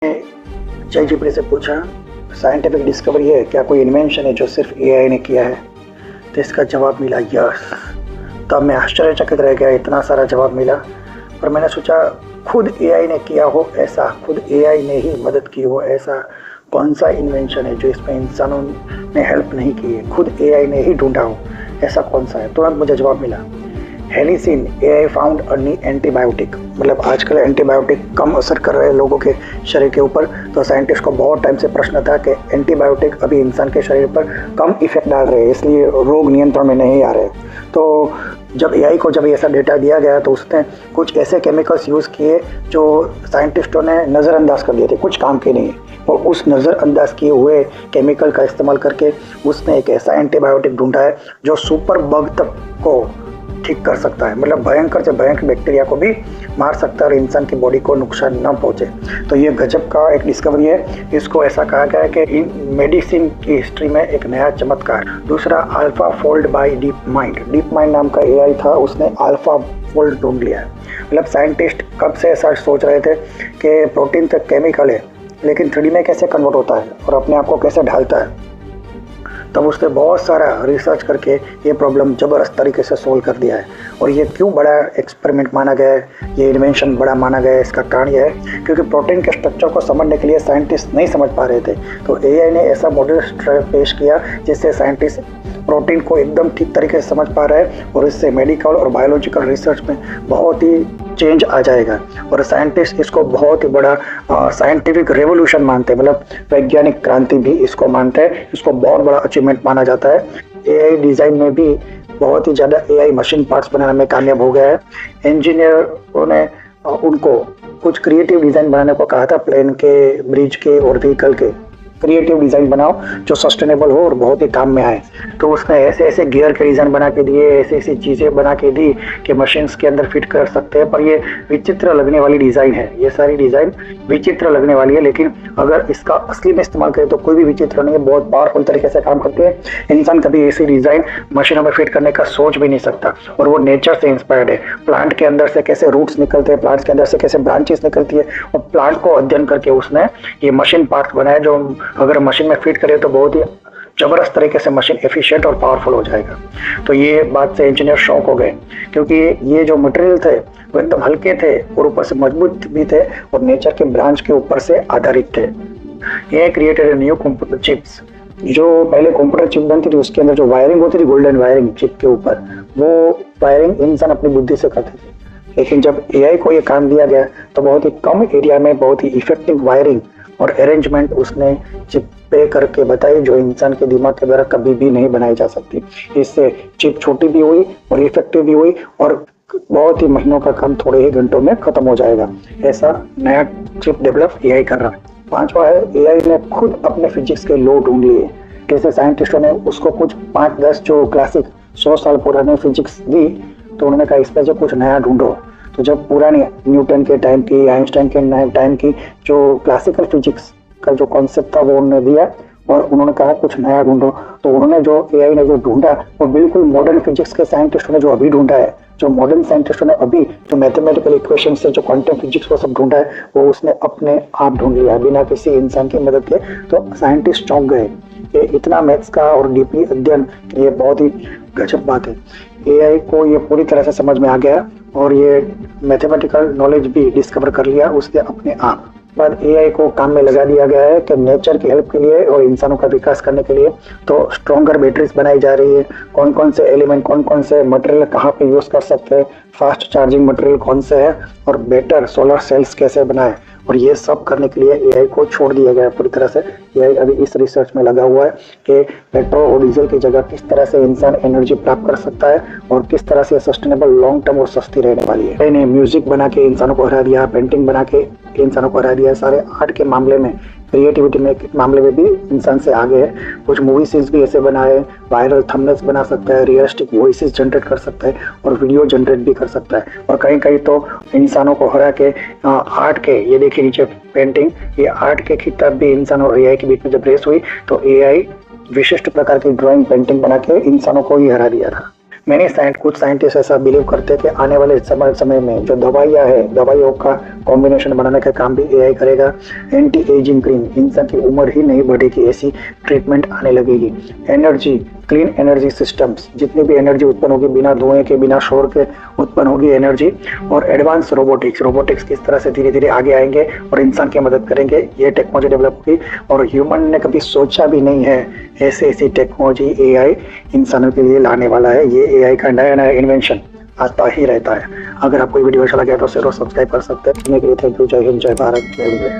Chat GPT से पूछा, scientific discovery है क्या, कोई इन्वेंशन है जो सिर्फ एआई ने किया है? तो इसका जवाब मिला यस। तब मैं आश्चर्यचकित रह गया, इतना सारा जवाब मिला। और मैंने सोचा खुद एआई ने किया हो ऐसा, खुद एआई ने ही मदद की हो ऐसा कौन सा इन्वेंशन है जो इसमें इंसानों ने हेल्प नहीं की है, खुद एआई ने ही ढूंढा हो ऐसा कौन सा है? तुरंत मुझे जवाब मिला, Halicin AI found a new antibiotic. मतलब आजकल एंटीबायोटिक कम असर कर रहे हैं लोगों के शरीर के ऊपर, तो साइंटिस्ट को बहुत टाइम से प्रश्न था कि एंटीबायोटिक अभी इंसान के शरीर पर कम इफेक्ट डाल रहे हैं, इसलिए रोग नियंत्रण में नहीं आ रहे। तो जब एआई को जब ऐसा डेटा दिया गया तो उसने कुछ ऐसे केमिकल्स यूज़ किए जो साइंटिस्टों ने नज़रअंदाज कर दिए थे, कुछ काम के नहीं। और उस नज़रअंदाज किए हुए केमिकल का इस्तेमाल करके उसने एक ऐसा एंटीबायोटिक ढूंढा है जो सुपर बग तक को ठीक कर सकता है, मतलब भयंकर से भयंकर बैक्टीरिया को भी मार सकता है और इंसान की बॉडी को नुकसान न पहुंचे। तो ये गजब का एक डिस्कवरी है। इसको ऐसा कहा गया है कि मेडिसिन की हिस्ट्री में एक नया चमत्कार। दूसरा, AlphaFold by DeepMind. DeepMind नाम का एआई था, उसने अल्फा फोल्ड ढूंढ लिया है। मतलब साइंटिस्ट कब से ऐसा सोच रहे थे कि प्रोटीन तक केमिकल है, लेकिन 3D में कैसे कन्वर्ट होता है और अपने आप को कैसे ढालता है। तब उसने बहुत सारा रिसर्च करके ये प्रॉब्लम ज़बरदस्त तरीके से सोल्व कर दिया है। और ये क्यों बड़ा एक्सपेरिमेंट माना गया है, ये इन्वेंशन बड़ा माना गया है, इसका कारण यह है क्योंकि प्रोटीन के स्ट्रक्चर को समझने के लिए साइंटिस्ट नहीं समझ पा रहे थे। तो एआई ने ऐसा मॉडल पेश किया जिससे साइंटिस्ट प्रोटीन को एकदम ठीक तरीके से समझ पा रहे हैं और इससे मेडिकल और बायोलॉजिकल रिसर्च में बहुत ही चेंज आ जाएगा। और साइंटिस्ट इसको बहुत ही बड़ा साइंटिफिक रेवोल्यूशन मानते हैं, मतलब वैज्ञानिक क्रांति भी इसको मानते हैं। इसको बहुत बड़ा अचीवमेंट माना जाता है। एआई डिज़ाइन में भी बहुत ही ज़्यादा एआई मशीन पार्ट्स बनाने में कामयाब हो गया है। इंजीनियरों ने उनको कुछ क्रिएटिव डिज़ाइन बनाने को कहा था, प्लेन के, ब्रिज के और व्हीकल के। क्रिएटिव डिज़ाइन बनाओ जो सस्टेनेबल हो और बहुत ही काम में आए। तो उसने ऐसे ऐसे गियर के डिज़ाइन बना के दिए, ऐसी ऐसी चीज़ें बना के दी कि मशीन्स के अंदर फिट कर सकते हैं। पर ये विचित्र लगने वाली डिज़ाइन है, ये सारी डिज़ाइन विचित्र लगने वाली है, लेकिन अगर इसका असली में इस्तेमाल करें तो कोई भी विचित्र नहीं है, बहुत पावरफुल तरीके से काम करते हैं। इंसान कभी ऐसी डिज़ाइन मशीनों में फिट करने का सोच भी नहीं सकता। और वो नेचर से इंस्पायर्ड है। प्लांट के अंदर से कैसे रूट्स निकलते हैं, प्लांट्स के अंदर से कैसे ब्रांचेस निकलती है, और प्लांट को अध्ययन करके उसने ये मशीन पार्ट्स बनाए जो अगर मशीन में फिट करें तो बहुत ही जबरदस्त तरीके से मशीन एफिशिएंट और पावरफुल हो जाएगा। तो ये बात से इंजीनियर शॉक हो गए, क्योंकि ये जो मटेरियल थे वो एकदम हल्के थे और ऊपर से मजबूत भी थे और नेचर के ब्रांच के ऊपर से आधारित थे। ये क्रिएटेड न्यू कंप्यूटर चिप्स। जो पहले कंप्यूटर चिप बनती थी उसके अंदर जो वायरिंग होती थी, गोल्डन वायरिंग चिप के ऊपर, वो वायरिंग इंसान अपनी बुद्धि से करते थे। लेकिन जब एआई को ये काम दिया गया तो बहुत ही कम एरिया में बहुत ही इफेक्टिव वायरिंग और अरेंजमेंट उसने चिप पे करके बताई जो इंसान के दिमाग के द्वारा कभी भी नहीं बनाई जा सकती। इससे चिप छोटी भी हुई और इफेक्टिव भी हुई और बहुत ही महीनों का काम थोड़े ही घंटों में खत्म हो जाएगा। ऐसा नया चिप डेवलप एआई कर रहा है। पांचवा है, एआई ने खुद अपने फिजिक्स के लॉ ढूंढ लिए। कैसे साइंटिस्टों ने उसको कुछ 5-10 जो क्लासिक 100 साल पुराने फिजिक्स दी, तो उन्होंने कहा इसमें जो कुछ नया ढूंढो। तो जब पुरानी न्यूटन के टाइम की, आइंस्टाइन के टाइम की जो क्लासिकल फिजिक्स का जो कॉन्सेप्ट था वो उन्होंने दिया और उन्होंने कहा कुछ नया ढूंढो। तो उन्होंने जो एआई ने जो ढूंढा वो बिल्कुल मॉडर्न फिजिक्स के साइंटिस्टों ने जो अभी ढूंढा है, जो मॉडर्न साइंटिस्टों ने अभी जो मैथमेटिकल इक्वेशन से जो क्वांटम फिजिक्स को सब ढूंढा है वो उसने अपने आप ढूंढ लिया बिना किसी इंसान की मदद के। तो साइंटिस्ट चौंक गए कि इतना मैथ्स का और डीपली अध्ययन, ये बहुत ही गजब बात है। एआई को ये पूरी तरह से समझ में आ गया और ये मैथमेटिकल नॉलेज भी डिस्कवर कर लिया उसने अपने आप। बाद एआई को काम में लगा दिया गया है कि नेचर की हेल्प के लिए और इंसानों का विकास करने के लिए। तो स्ट्रॉन्गर बैटरीज बनाई जा रही है, कौन कौन से एलिमेंट, कौन कौन से मटेरियल कहाँ पे यूज़ कर सकते हैं, फास्ट चार्जिंग मटेरियल कौन से है और बेटर सोलर सेल्स कैसे बनाए, और ये सब करने के लिए एआई को छोड़ दिया गया है पूरी तरह से। एआई अभी इस रिसर्च में लगा हुआ है कि पेट्रोल और डीजल की जगह किस तरह से इंसान एनर्जी प्राप्त कर सकता है और किस तरह से सस्टेनेबल लॉन्ग टर्म और सस्ती रहने वाली है। एआई ने म्यूजिक बना के इंसानों को हरा दिया, पेंटिंग बना के इंसानों को हरा दिया, सारे आर्ट के मामले में, क्रिएटिविटी में मामले में भी इंसान से आगे है। कुछ मूवी सीन्स भी ऐसे बनाए, वायरल थंबनेल्स बना सकता है, रियलिस्टिक वॉइसेस जनरेट कर सकता है और वीडियो जनरेट भी कर सकता है। और कहीं कहीं तो इंसानों को हरा के आर्ट के, ये देखिए नीचे पेंटिंग, ये आर्ट के खिताब भी इंसान और एआई के बीच में जब रेस हुई तो एआई विशिष्ट प्रकार की ड्राइंग पेंटिंग बना के इंसानों को ही हरा दिया था। कुछ साइंटिस्ट ऐसा बिलीव करते हैं कि आने वाले समय में जो दवाइयाँ है, दवाइयों का कॉम्बिनेशन बनाने का काम भी एआई करेगा। एंटी एजिंग क्रीम, इंसान की उम्र ही नहीं बढ़ेगी, ऐसी ट्रीटमेंट आने लगेगी। एनर्जी, क्लीन एनर्जी सिस्टम्स, जितनी भी एनर्जी उत्पन्न होगी बिना धुएं के, बिना शोर के उत्पन्न होगी एनर्जी। और एडवांस रोबोटिक्स किस तरह से धीरे धीरे आगे आएंगे और इंसान की मदद करेंगे, ये टेक्नोलॉजी डेवलप होगी। और ह्यूमन ने कभी सोचा भी नहीं है ऐसी टेक्नोलॉजी एआई इंसानों के लिए लाने वाला है। ये एआई का नया इन्वेंशन आता ही रहता है। अगर आपको वीडियो अच्छा लगा तो जरूर सब्सक्राइब कर सकते हैं। Thank you. जय हिंद, जय भारत, जय हिंद।